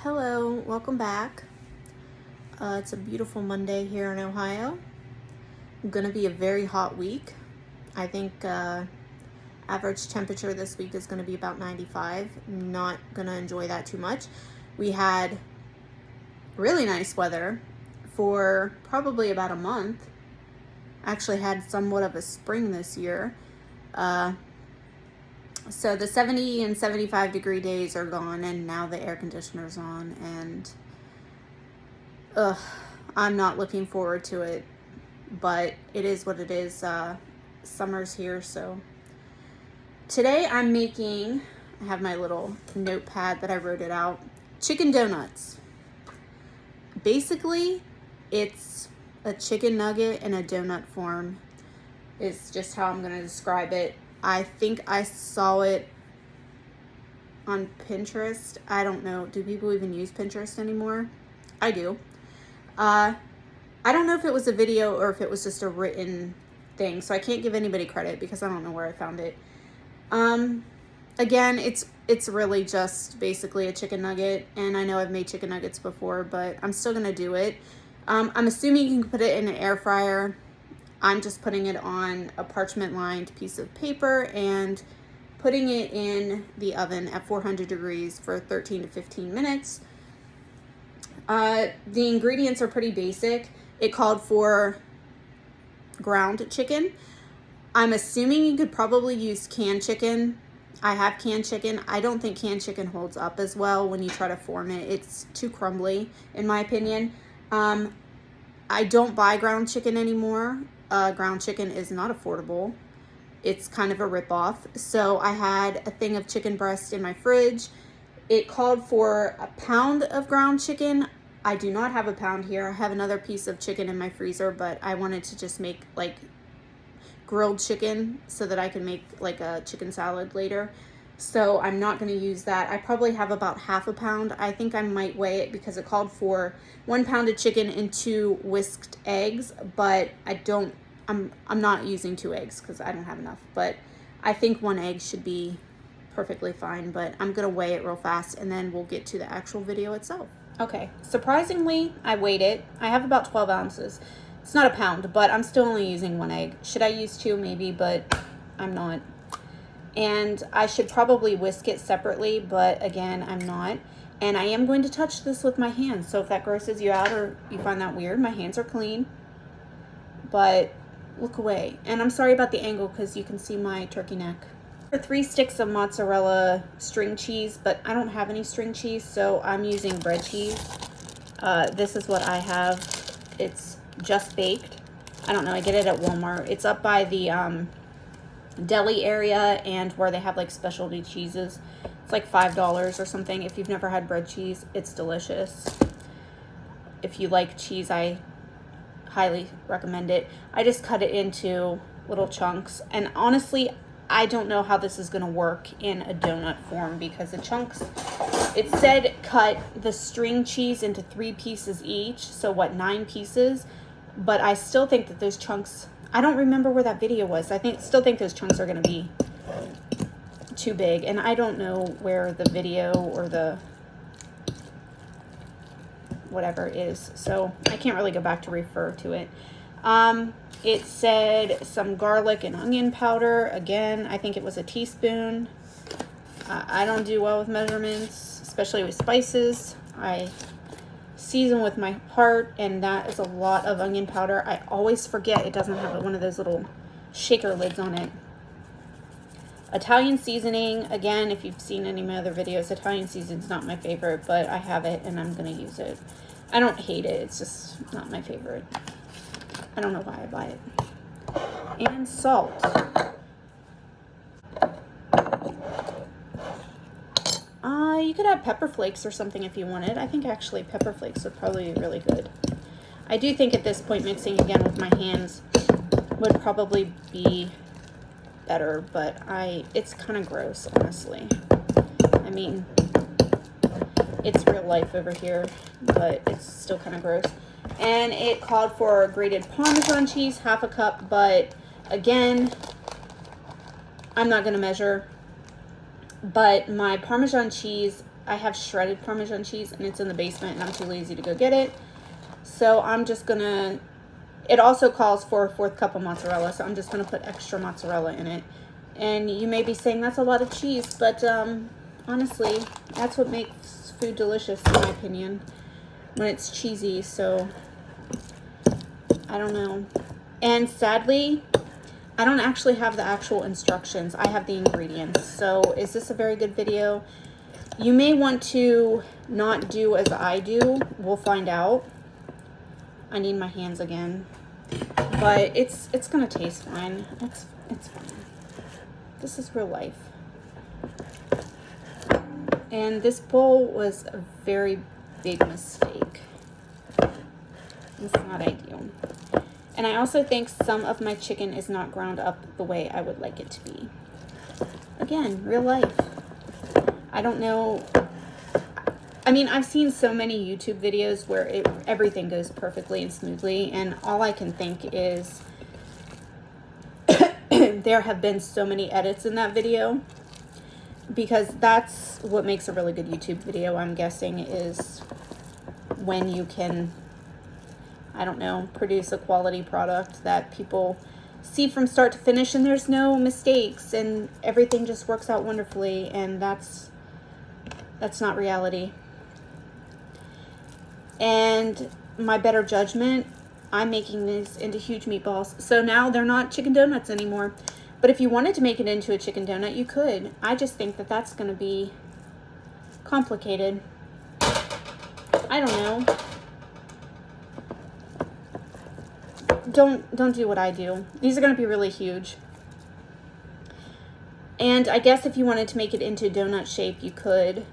Hello, welcome back. It's a beautiful Monday here in Ohio. Going to be a very hot week. I think average temperature this week is going to be about 95. Not going to enjoy that too much. We had really nice weather for probably about a month. Actually had somewhat of a spring this year. So the 70 and 75 degree days are gone, and now the air conditioner's on, and I'm not looking forward to it, but it is what it is. Summer's here, so today I have my little notepad that I wrote it out. Chicken donuts. Basically, it's a chicken nugget in a donut form. It's just how I'm going to describe it. I think I saw it on Pinterest. I don't know. Do people even use Pinterest anymore? I do. I don't know if it was a video or if it was just a written thing, so I can't give anybody credit because I don't know where I found it. Again, it's really just basically a chicken nugget, and I know I've made chicken nuggets before, but I'm still going to do it. I'm assuming you can put it in an air fryer. I'm just putting it on a parchment lined piece of paper and putting it in the oven at 400 degrees for 13 to 15 minutes. The ingredients are pretty basic. It called for ground chicken. I'm assuming you could probably use canned chicken. I have canned chicken. I don't think canned chicken holds up as well when you try to form it. It's too crumbly, in my opinion. I don't buy ground chicken anymore. Ground chicken is not affordable. It's kind of a ripoff. So I had a thing of chicken breast in my fridge. It called for a pound of ground chicken. I do not have a pound here. I have another piece of chicken in my freezer, but I wanted to just make like grilled chicken so that I can make like a chicken salad later. So I'm not going to use that. I probably have about half a pound. I think I might weigh it because it called for 1 pound of chicken and 2 whisked eggs, but I'm not using 2 eggs because I don't have enough, but I think 1 egg should be perfectly fine, but I'm going to weigh it real fast and then we'll get to the actual video itself. Okay, surprisingly, I weighed it. I have about 12 ounces. It's not a pound, but I'm still only using 1 egg. Should I use 2? Maybe, but I'm not. And I should probably whisk it separately, but again, I'm not. And I am going to touch this with my hands, so if that grosses you out or you find that weird, my hands are clean. But look away. And I'm sorry about the angle because you can see my turkey neck. 3 sticks of mozzarella string cheese, but I don't have any string cheese, so I'm using bread cheese. This is what I have. It's just baked. I don't know, I get it at Walmart. It's up by the deli area and where they have like specialty cheeses. It's like $5 or something. If you've never had bread cheese, it's delicious. If you like cheese, I highly recommend it. I just cut it into little chunks, and honestly, I don't know how this is going to work in a donut form because the chunks, it said cut the string cheese into 3 pieces each, so what, 9 pieces, but I still think that those chunks, I don't remember where that video was. Still think those chunks are going to be too big, and I don't know where the video or the whatever is, so I can't really go back to refer to it. It said some garlic and onion powder. Again, I think it was a teaspoon. I don't do well with measurements, especially with spices. I season with my heart, and that is a lot of onion powder. I always forget it doesn't have one of those little shaker lids on it. Italian seasoning. Again, if you've seen any of my other videos, Italian seasoning's not my favorite, but I have it and I'm going to use it. I don't hate it. It's just not my favorite. I don't know why I buy it. And salt. You could add pepper flakes or something if you wanted. I think actually pepper flakes would probably be really good. I do think at this point mixing again with my hands would probably be better, but it's kind of gross, honestly. I mean, it's real life over here, but it's still kind of gross. And it called for grated Parmesan cheese, half a cup, but again, I'm not going to measure, but my Parmesan cheese I have shredded Parmesan cheese and it's in the basement and I'm too lazy to go get it. So I'm just gonna, it also calls for a 1/4 cup of mozzarella, so I'm just gonna put extra mozzarella in it. And you may be saying that's a lot of cheese, but honestly, that's what makes food delicious in my opinion, when it's cheesy. So I don't know. And sadly, I don't actually have the actual instructions. I have the ingredients. So is this a very good video? You may want to not do as I do. We'll find out. I need my hands again. But it's gonna taste fine. It's fine. This is real life. And this bowl was a very big mistake. It's not ideal. And I also think some of my chicken is not ground up the way I would like it to be. Again, real life. I don't know. I mean, I've seen so many YouTube videos where everything goes perfectly and smoothly, and all I can think is there have been so many edits in that video, because that's what makes a really good YouTube video, I'm guessing, is when you can, I don't know, produce a quality product that people see from start to finish and there's no mistakes and everything just works out wonderfully, and that's not reality. And my better judgment, I'm making these into huge meatballs. So now they're not chicken donuts anymore. But if you wanted to make it into a chicken donut, you could. I just think that that's going to be complicated. I don't know. Don't do what I do. These are going to be really huge. And I guess if you wanted to make it into donut shape, you could.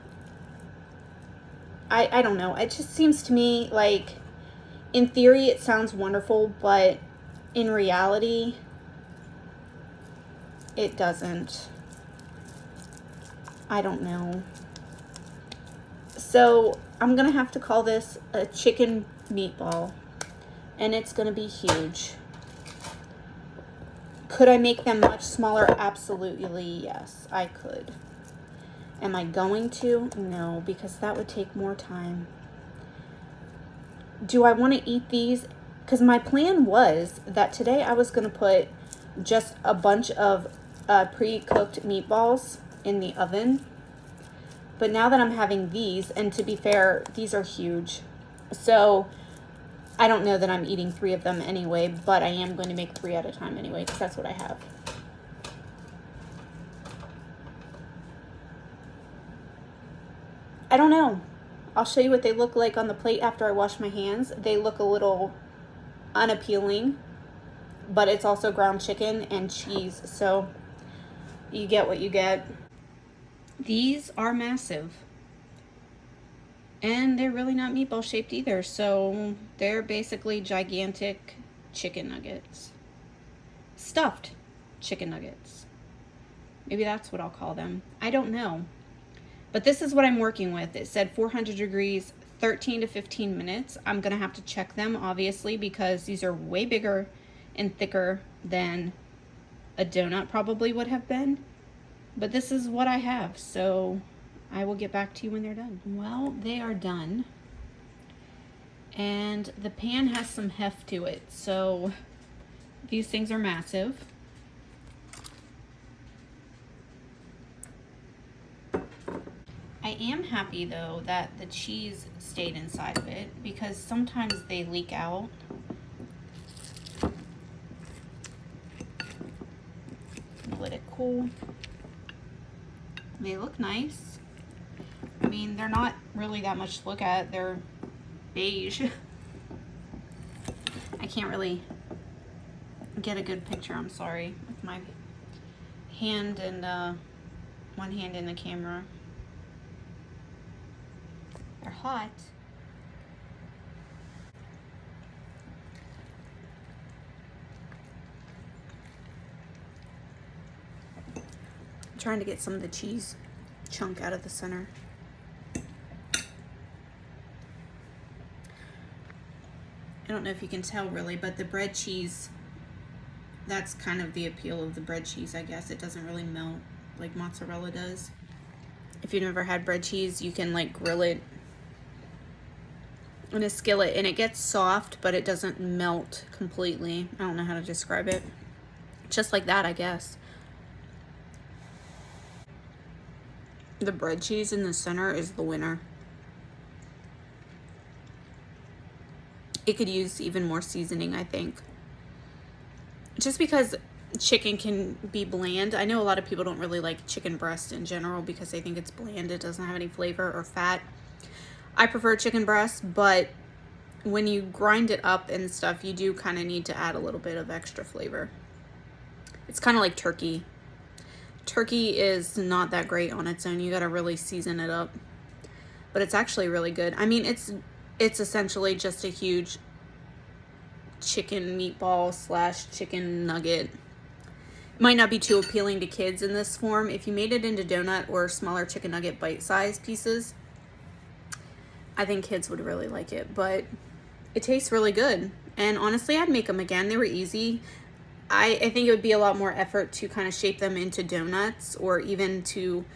I don't know. It just seems to me like, in theory, it sounds wonderful, but in reality, it doesn't. I don't know. So I'm going to have to call this a chicken meatball, and it's going to be huge. Could I make them much smaller? Absolutely, yes, I could. Am I going to? No, because that would take more time. Do I want to eat these? Because my plan was that today I was going to put just a bunch of pre-cooked meatballs in the oven. But now that I'm having these, and to be fair, these are huge. So I don't know that I'm eating 3 of them anyway, but I am going to make 3 at a time anyway, because that's what I have. I don't know. I'll show you what they look like on the plate after I wash my hands. They look a little unappealing, but it's also ground chicken and cheese, so you get what you get. These are massive. And they're really not meatball shaped either, so they're basically gigantic chicken nuggets. Stuffed chicken nuggets. Maybe that's what I'll call them. I don't know. But this is what I'm working with. It said 400 degrees, 13 to 15 minutes. I'm going to have to check them, obviously, because these are way bigger and thicker than a donut probably would have been. But this is what I have, so I will get back to you when they're done. Well, they are done. And the pan has some heft to it, so these things are massive. I am happy though that the cheese stayed inside of it, because sometimes they leak out. Let it cool. They look nice. I mean, they're not really that much to look at. They're beige. I can't really get a good picture, I'm sorry, with my hand and one hand in the camera. They're hot. I'm trying to get some of the cheese chunk out of the center. I don't know if you can tell really, but the bread cheese, that's kind of the appeal of the bread cheese, I guess. It doesn't really melt like mozzarella does. if you've never had bread cheese, you can like grill it in a skillet and it gets soft, but it doesn't melt completely. I don't know how to describe it. Just like that, I guess. The bread cheese in the center is the winner. It could use even more seasoning, I think. Just because chicken can be bland. I know a lot of people don't really like chicken breast in general because they think it's bland. It doesn't have any flavor or fat. I prefer chicken breast, but when you grind it up and stuff, you do kind of need to add a little bit of extra flavor. It's kind of like turkey. Turkey is not that great on its own. You got to really season it up. But it's actually really good. I mean, it's essentially just a huge chicken meatball / chicken nugget. Might not be too appealing to kids in this form. If you made it into donut or smaller chicken nugget bite-sized pieces, I think kids would really like it. But it tastes really good. And honestly, I'd make them again. They were easy. I think it would be a lot more effort to kind of shape them into donuts, or even to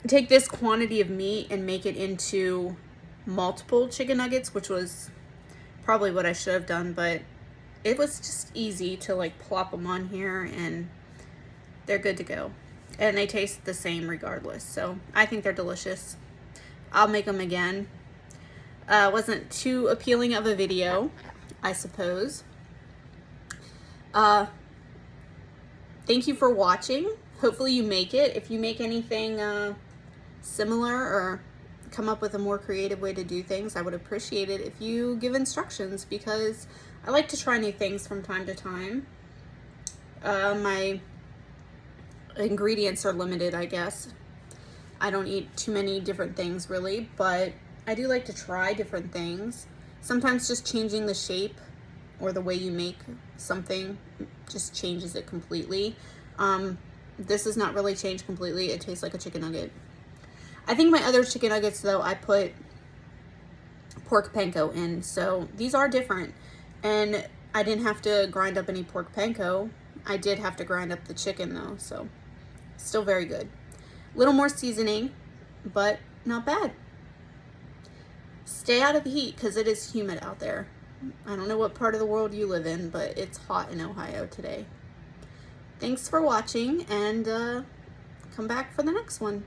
take this quantity of meat and make it into multiple chicken nuggets, which was probably what I should have done, but it was just easy to like plop them on here and they're good to go. And they taste the same regardless. So I think they're delicious. I'll make them again. Wasn't too appealing of a video, I suppose. Thank you for watching. Hopefully you make it. If you make anything similar or come up with a more creative way to do things, I would appreciate it if you give instructions, because I like to try new things from time to time. My ingredients are limited, I guess. I don't eat too many different things really, but I do like to try different things. Sometimes just changing the shape or the way you make something just changes it completely. This does not really change completely. It tastes like a chicken nugget. I think my other chicken nuggets, though, I put pork panko in, so these are different. And I didn't have to grind up any pork panko. I did have to grind up the chicken, though, so still very good. A little more seasoning, but not bad. Stay out of the heat because it is humid out there. I don't know what part of the world you live in, but it's hot in Ohio today. Thanks for watching, and come back for the next one.